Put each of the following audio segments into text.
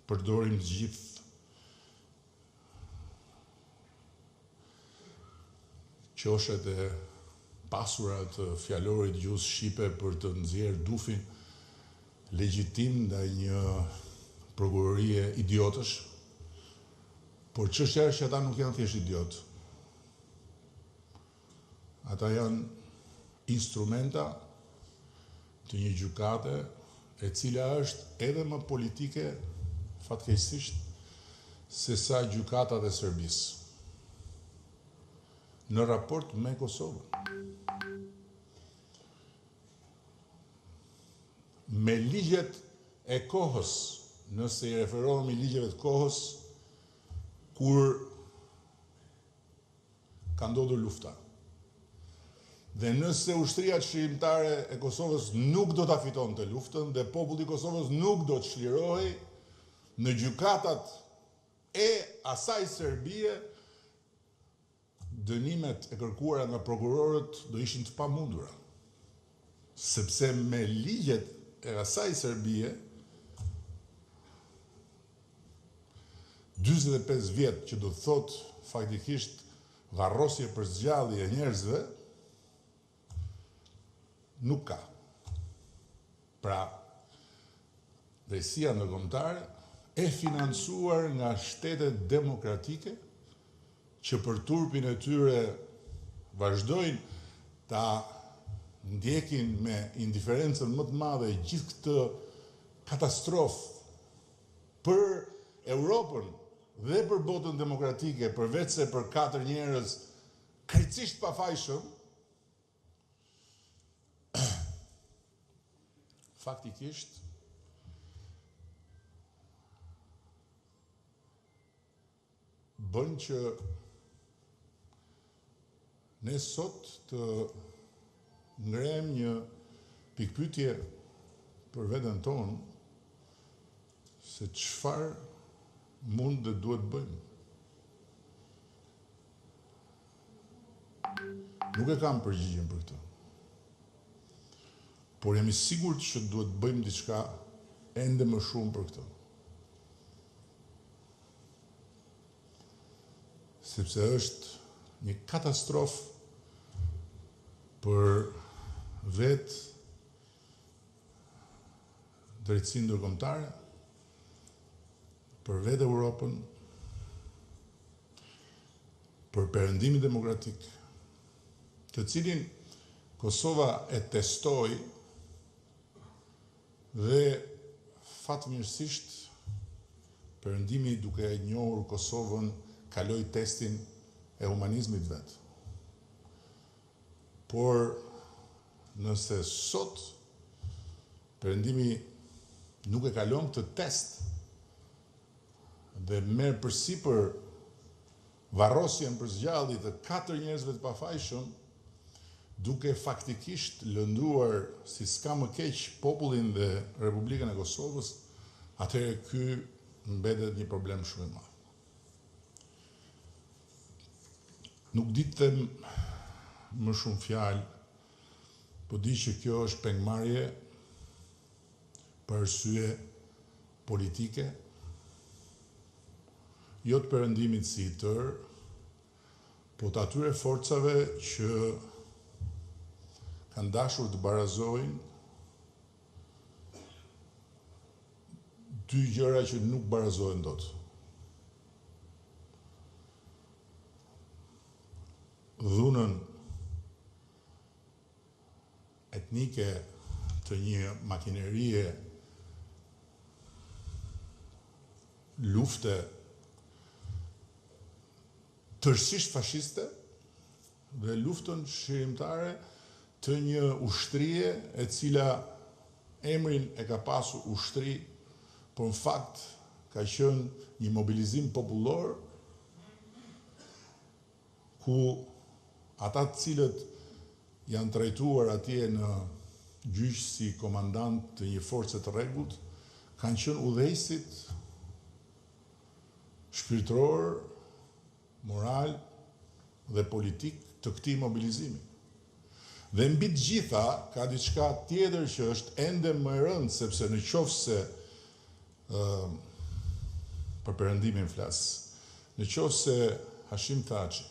përdorim të gjithë qoshet e pasura të fjalorit gjuhës shqipe për të nxjerrë dufin legjitim ndaj një prokurorie idiotësh, por çështja është që ata nuk janë thjesht idiot. Ata janë instrumenta të një gjykate e cila është edhe më politike fatkeqësisht se sa gjykatat e Serbisë në raport me Kosovën. Me ligjet e kohës, nëse i referohemi ligjeve të kohës, kur ka ndodhur lufta. Dhe nëse ushtria çlirimtare e Kosovës nuk do ta fitonte luftën dhe populli i Kosovës nuk do të çlirohej, në gjykatat e asaj Serbie, dënimet e kërkuara nga prokurorët do ishin të pamundura. Sepse me ligjet e asaj Serbie, 45 vjet që do të thot faktikisht varrosje për zgjallje e njerëzve, nuk ka. Pra, drejtësia ndërkombëtare e financuar nga shtetet demokratike që për turpin e tyre vazhdojnë ta ndjekin me indiferencën më të madhe gjithë këtë katastrofë për Europën dhe për botën demokratike, përveç se për 4 njerëz krejtësisht pafajshëm, faktikisht bën që ne sot të ngrem një pikpyetje për veten tonë se çfarë mund dhe duhet bëjmë. Nuk e kam përgjigjen për këtë. Por jam i sigurt që duhet bëjmë diçka ende më shumë për këtë. Sepse është një katastrofë për vetë drejtësinë ndërkombëtare, për vetë Europën, për perëndimin demokratik, të cilin Kosova e testoi dhe fatmirësisht perëndimi duke e njohur Kosovën kaloi testin e humanizmit vet. Por nëse sot perëndimi nuk e kalon këtë test dhe merr përsipër varrosjen për zgjallje të 4 njerëzve të pafajshëm, duke faktikisht lënduar si s'ka më keq popullin dhe Republikën e Kosovës, atëherë ky mbetet një problem shumë i madh. Nuk di të them më shumë fjalë, po di që kjo është pengmarrje për arsye politike, jo të perëndimit si i tërë, po të atyre forcave që kanë dashur të barazojnë dy gjëra që nuk barazohen dot. Dhunën etnike të një makinerie lufte tërësisht fashiste dhe luftën çlirimtare të një ushtrie e cila emrin e ka pasur ushtri, por në fakt ka qenë një mobilizim popullor ku ata të cilët janë trajtuar atje në gjyq si komandant të një force të rregullt, kanë qenë udhëheqësit shpirtëror, moral dhe politik të këtij mobilizimi. Dhe mbi të gjitha ka diçka tjetër që është ende më e rëndë, sepse në qoftë se për perëndimin flas. Në qoftë se Hashim Thaçi,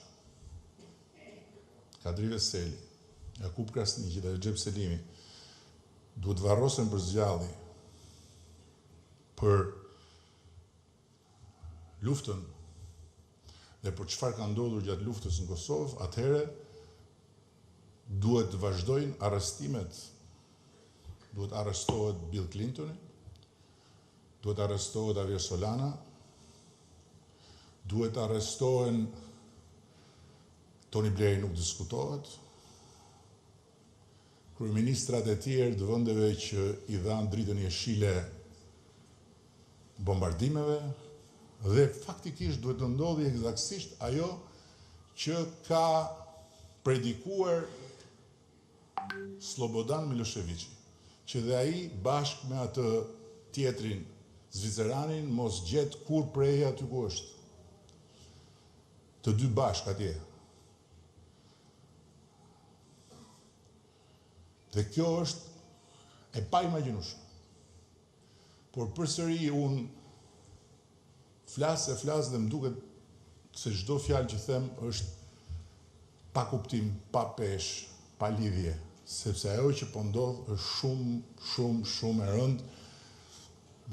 Kadri Veseli, Jakub Krasniqi dhe Recep Selimi duhet varrosen për zgjalli për luftën dhe për çfarë ka ndodhur gjatë luftës në Kosovë, atëherë duhet të vazhdojnë arrestimet. Duhet arrestohet Bill Clinton, duhet arrestohet Javier Solana, duhet arrestohen Tony Blair, nuk diskutohet, kryeministrat e tjerë të vendeve që i dhanë dritën jeshile bombardimeve, dhe faktikisht duhet të ndodhi eksaktësisht ajo që ka predikuar Slobodan Miloševići, që dhe ai bashkë me atë tjetrin Zviceranin mos gjet kur prej aty ku është. Të dy bashkë atje. Dhe kjo është e pa imagjinueshme. Por përsëri unë flas dhe më duket se çdo fjalë që them është pa kuptim, pa peshë, pa lidhje, sepse ajo që po ndodh është shumë e rëndë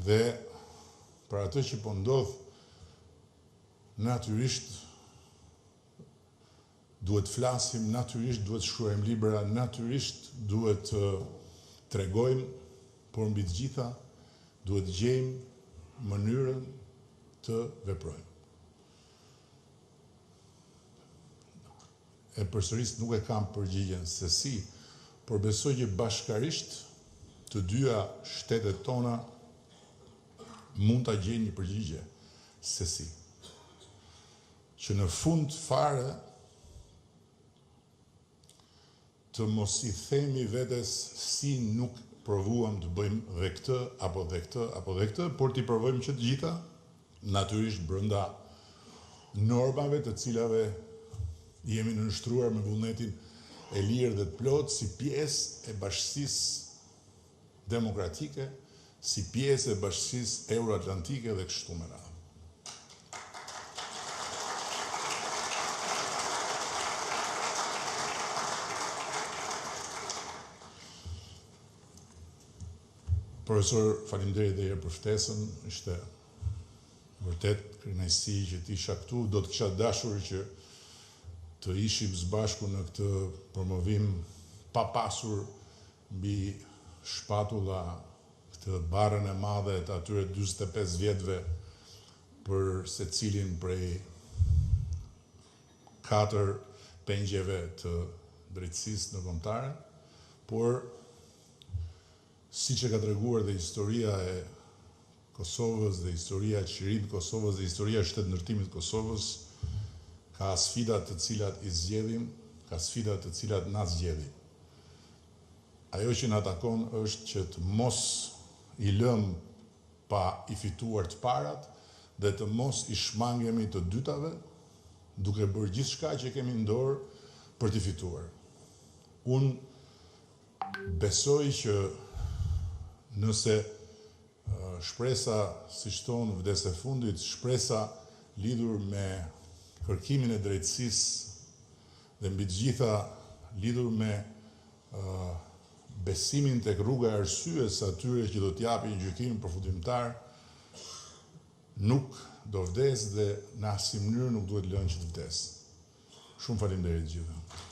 dhe për atë që po ndodh natyrisht duhet flasim, natyrisht duhet shkruajmë libra, natyrisht duhet tregojmë, por mbi të gjitha duhet gjejmë mënyrën të veprojmë. E përsëris nuk e kam përgjigjen se si, por besoj që bashkarisht të dyja shtetet tona mund ta gjejnë një përgjigje se si. Që në fund fare të mos i themi vetes si nuk provuam të bëjmë dhe këtë, apo dhe këtë, apo dhe këtë, por t'i provojmë që të gjitha, natyrisht brenda normave të cilave jemi nënshtruar me vullnetin e lirë dhe të plotë si pjesë e bashkësisë demokratike, si pjesë e bashkësisë euroatlantike dhe kështu me radhë. Profesor, faleminderit edhe për ftesën, ishte vërtet kënaqësi që të isha këtu, do të kisha dashur që të ishim së bashku në këtë promovim pa pasur mbi shpatulla këtë barën e madhe të atyre 45 vjetëve për secilin prej 4 pengjeve të drejtësisë ndërkombëtare, por siç e ka treguar dhe historia e Kosovës dhe historia e çlirimit të Kosovës dhe historia e shtetëndërtimit të Kosovës, ka sfida të cilat i zgjedhim, ka sfida të cilat na zgjedhin. Ajo që na takon është që të mos i lëm pa i fituar të parat dhe të mos i shmangemi të dytave, duke bërë gjithçka që kemi në dorë për t'i fituar. Unë besoj që nëse shpresa, siç thonë, vdes e fundit, shpresa lidhur me kërkimin e drejtësisë dhe mbi të gjitha lidhur me besimin tek rruga e arsyes atyre që do t'japin gjykimin përfundimtar, nuk do vdes dhe në asnjë mënyrë nuk duhet lënë që të vdes. Shumë faleminderit gjithëve.